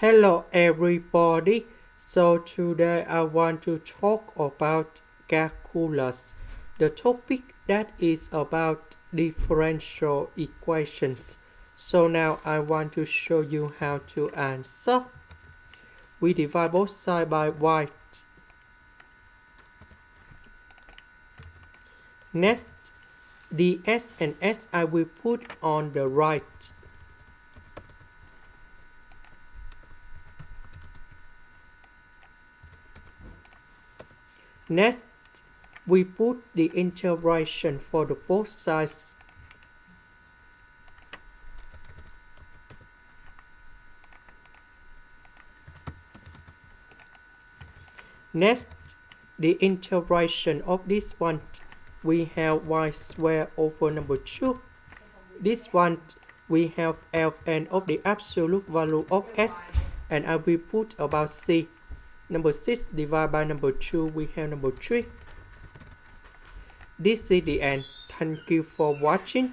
Hello everybody. So today I want to talk about calculus, the topic that is about differential equations. So now I want to show you how to answer. We divide both sides by y. Next, the s and s I will put on the right. Next, we put the integration for the both sides. Next, the integration of this one, we have y squared over number 2. This one, we have ln of the absolute value of s, and I will put about c. Number 6 divided by number 2, we have number 3. This is the end. Thank you for watching.